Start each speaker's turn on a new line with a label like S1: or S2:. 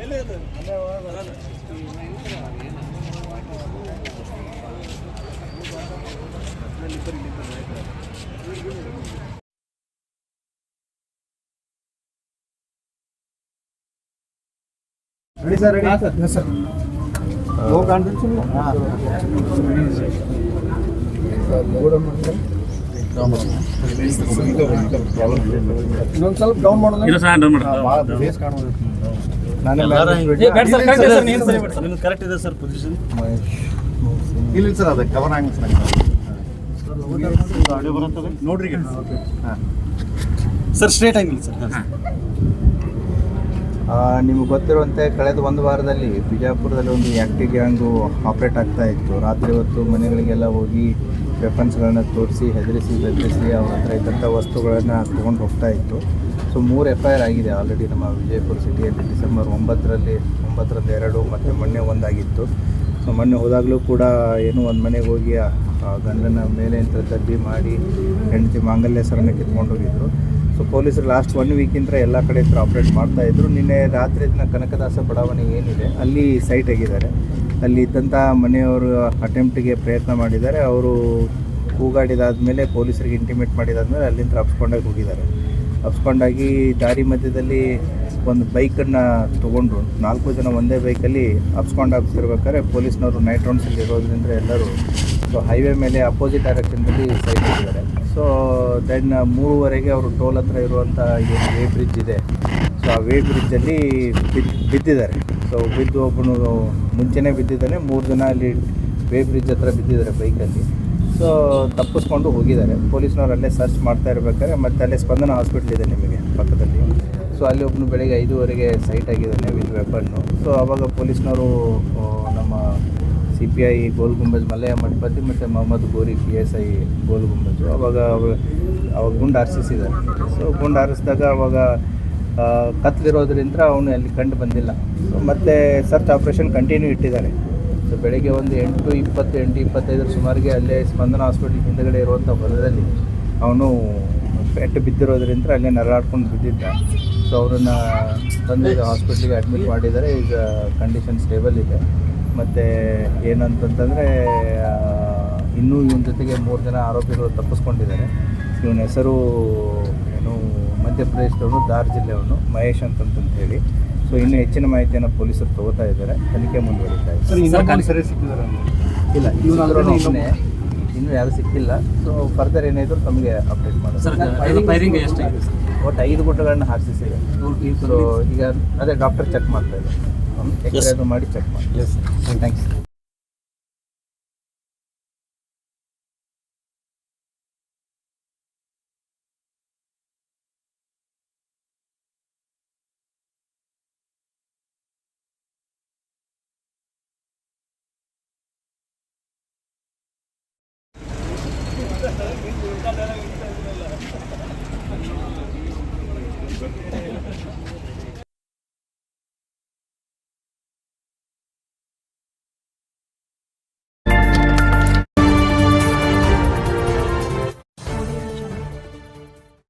S1: Ready sir, ready? Yes sir. Go confidence. ಇನ್ನೊಂದು ಸ್ವಲ್ಪ down ಮಾಡೋಣ. ಇಲ್ಲ ಸರ್ ಡೌನ್ ಮಾಡಿ. ಫೇಸ್ ಕಾಣೋದು. ನಾನೇ ಬ್ಯಾಟ್ ಸರ್ ಕರೆಕ್ಟ್ ಸರ್ ನೀವು ಸರಿ ಮಾಡಿ. ನಿಮಗೆ ಕರೆಕ್ಟ್ ಇದೆ ಸರ್ ಪೊಸಿಷನ್. ಇಲ್ಲ ಸರ್ ಅದು ಕವರ್ ಆಗಿ ಸರ್. ಆಡಿಯೋ ಬರುತ್ತದೆ ನೋಡ್ರಿ. ಹಾಂ ಸರ್ ಸ್ಟ್ರೇಟ್ ಆಗಿಲ್ಲ ಸರ್.
S2: ನಿಮಗೆ ಗೊತ್ತಿರುವಂತೆ ಕಳೆದ ಒಂದು ವಾರದಲ್ಲಿ ಬಿಜಾಪುರದಲ್ಲಿ ಒಂದು ಆ್ಯಕ್ಟಿವ್ ಗ್ಯಾಂಗು ಆಪ್ರೇಟ್ ಆಗ್ತಾ ಇತ್ತು. ರಾತ್ರಿ ಹೊತ್ತು ಮನೆಗಳಿಗೆಲ್ಲ ಹೋಗಿ ವೆಪನ್ಸ್ಗಳನ್ನು ತೋರಿಸಿ ಹೆದರಿಸಿ ಬೆದರಿಸಿ ಅವ್ರ ಹತ್ರ ಇದ್ದಂಥ ವಸ್ತುಗಳನ್ನು ತೊಗೊಂಡು ಹೋಗ್ತಾ ಇತ್ತು. ಸೊ 3 FIR ಆಗಿದೆ ಆಲ್ರೆಡಿ ನಮ್ಮ ವಿಜಯಪುರ ಸಿಟಿಯಲ್ಲಿ. ಡಿಸೆಂಬರ್ 9ರಲ್ಲಿ 2 ಮತ್ತು ಮೊನ್ನೆ ಒಂದಾಗಿತ್ತು. ಸೊ ಮೊನ್ನೆ ಹೋದಾಗಲೂ ಕೂಡ ಏನೋ ಒಂದು ಮನೆಗೆ ಹೋಗಿ ಗಂಡನ ಮೇಲೆ ಅಂತ ದಬ್ಬಿ ಮಾಡಿ ಹೆಂಡತಿ ಮಾಂಗಲ್ಯ ಸರನ್ನು ಕಿತ್ಕೊಂಡು ಹೋಗಿದ್ರು. ಸೊ ಪೊಲೀಸರು ಲಾಸ್ಟ್ 1 ವೀಕಿಂದ ಎಲ್ಲ ಕಡೆ ಹತ್ರ ಆಪ್ರೇಟ್ ಮಾಡ್ತಾಯಿದ್ರು. ನಿನ್ನೆ ರಾತ್ರಿ ಕನಕದಾಸ ಬಡಾವಣೆ ಏನಿದೆ ಅಲ್ಲಿ ಸೈಟ್ ಆಗಿದ್ದಾರೆ. ಅಲ್ಲಿ ಇದ್ದಂಥ ಮನೆಯವರು ಅಟೆಂಪ್ಟಿಗೆ ಪ್ರಯತ್ನ ಮಾಡಿದ್ದಾರೆ. ಅವರು ಕೂಗಾಡಿದಾದಮೇಲೆ ಪೊಲೀಸರಿಗೆ ಇಂಟಿಮೇಟ್ ಮಾಡಿದಾದ್ಮೇಲೆ ಅಲ್ಲಿಂದ ಅಪ್ಸ್ಕೊಂಡಾಗಿ ಹೋಗಿದ್ದಾರೆ. ಅಪ್ಸ್ಕೊಂಡಾಗಿ ದಾರಿ ಮಧ್ಯದಲ್ಲಿ ಒಂದು ಬೈಕನ್ನು ತೊಗೊಂಡ್ರು. 4 ಜನ ಒಂದೇ ಬೈಕಲ್ಲಿ ಅಪ್ಸ್ಕೊಂಡಾಗ್ತಿರ್ಬೇಕಾದ್ರೆ ಪೊಲೀಸ್ನವರು ನೈಟ್ ರೌಂಡ್ಸಲ್ಲಿ ಇರೋದ್ರಿಂದ ಎಲ್ಲರೂ ಸೊ ಹೈವೇ ಮೇಲೆ ಅಪೋಸಿಟ್ ಡೈರೆಕ್ಷನ್ದಲ್ಲಿ ಸೈಡ್ ಆಗಿದ್ದಾರೆ. ಸೊ ದೆನ್ 3ವರೆಗೆ ಅವರು ಟೋಲ್ ಹತ್ರ ಇರುವಂಥ ಏನು ವೇ ಬ್ರಿಡ್ಜ್ ಇದೆ, ಸೊ ಆ ವೇ ಬ್ರಿಡ್ಜಲ್ಲಿ ಬಿದ್ದಿದ್ದಾರೆ. ಸೊ ಬಿದ್ದು ಒಬ್ಬನು ಮುಂಚೆನೇ ಬಿದ್ದಿದ್ದಾನೆ. 3 ಜನ ಅಲ್ಲಿ ವೇ ಬ್ರಿಡ್ಜ್ ಹತ್ರ ಬಿದ್ದಿದ್ದಾರೆ ಬೈಕಲ್ಲಿ. ಸೊ ತಪ್ಪಿಸ್ಕೊಂಡು ಹೋಗಿದ್ದಾರೆ. ಪೊಲೀಸ್ನವ್ರು ಅಲ್ಲೇ ಸರ್ಚ್ ಮಾಡ್ತಾ ಇರ್ಬೇಕಾದ್ರೆ ಮತ್ತು ಅಲ್ಲೇ ಸ್ಪಂದನ ಹಾಸ್ಪಿಟ್ಲ್ ಇದೆ ನಿಮಗೆ ಪಕ್ಕದಲ್ಲಿ. ಸೊ ಅಲ್ಲಿ ಒಬ್ಬನು ಬೆಳಗ್ಗೆ 5ವರೆಗೆ ಸೈಟ್ ಆಗಿದ್ದಾನೆ ವಿತ್ ವೆಪನ್ನು. ಸೊ ಆವಾಗ ಪೊಲೀಸ್ನವರು ನಮ್ಮ CPI ಗೋಲ್ ಗುಂಬಜ್ ಮಲ್ಲಯ್ಯ ಮಠಪತಿ ಮತ್ತು ಮೊಹಮ್ಮದ್ ಗೋರಿ PSI ಗೋಲ್ ಗುಂಬಜು ಅವಾಗ ಗುಂಡು ಹಾರಿಸಿದ್ದಾರೆ. ಸೊ ಗುಂಡು ಹಾರಿಸಿದಾಗ ಅವಾಗ ಕತ್ತಲಿರೋದ್ರಿಂದ ಅವನು ಅಲ್ಲಿ ಕಂಡು ಬಂದಿಲ್ಲ. ಸೊ ಮತ್ತೆ ಸರ್ಚ್ ಆಪ್ರೇಷನ್ ಕಂಟಿನ್ಯೂ ಇಟ್ಟಿದ್ದಾರೆ. ಸೊ ಬೆಳಗ್ಗೆ ಒಂದು 8:20 8:25 ಸುಮಾರಿಗೆ ಅಲ್ಲೇ ಸ್ಪಂದನ ಹಾಸ್ಪಿಟ್ಲ್ ಹಿಂದುಗಡೆ ಇರುವಂಥ ಹೊಲದಲ್ಲಿ ಅವನು ಪೆಟ್ಟು ಬಿದ್ದಿರೋದ್ರಿಂದ ಅಲ್ಲೇ ನರಳಾಡ್ಕೊಂಡು ಬಿದ್ದಿದ್ದ. ಸೊ ಅವರನ್ನು ತಂದು ಹಾಸ್ಪಿಟ್ಲಿಗೆ ಅಡ್ಮಿಟ್ ಮಾಡಿದ್ದಾರೆ. ಈಗ ಕಂಡೀಷನ್ ಸ್ಟೇಬಲ್ ಇದೆ. ಮತ್ತು ಏನಂತಂತಂದರೆ ಇನ್ನೂ ಇವನ ಜೊತೆಗೆ 3 ಜನ ಆರೋಪಿಗಳು ತಪ್ಪಿಸ್ಕೊಂಡಿದ್ದಾರೆ. ಇವನ ಹೆಸರು ಏನು ಮಧ್ಯಪ್ರದೇಶದವನು, ಧಾರ್ ಜಿಲ್ಲೆಯವನು, ಮಹೇಶ್ ಅಂತಂತ ಹೇಳಿ. ಸೊ ಇನ್ನೂ ಹೆಚ್ಚಿನ ಮಾಹಿತಿಯನ್ನು ಪೊಲೀಸರು ತಗೋತಾ ಇದ್ದಾರೆ. ತನಿಖೆ ಮುಂದುವರಿತಾ ಇದೆ. ಇಲ್ಲ ಇನ್ನೂ ಯಾರು ಸಿಕ್ಕಿಲ್ಲ. ಸೊ ಫರ್ದರ್ ಏನಾದರೂ ತಮಗೆ ಅಪ್ಡೇಟ್ ಮಾಡೋದು. ಒಟ್ಟು 5 ಗುಡ್ಡಗಳನ್ನು ಹಾರಿಸಿದೆ. ಸೊ ಈಗ ಅದೇ ಡಾಕ್ಟರ್ ಚೆಕ್ ಮಾಡ್ತಾ ಇದ್ದಾರೆ. ಎಕ್ಸ್ರೇ ಮಾಡಿ ಚೆಕ್ ಮಾಡಿ. ಥ್ಯಾಂಕ್ಸ್.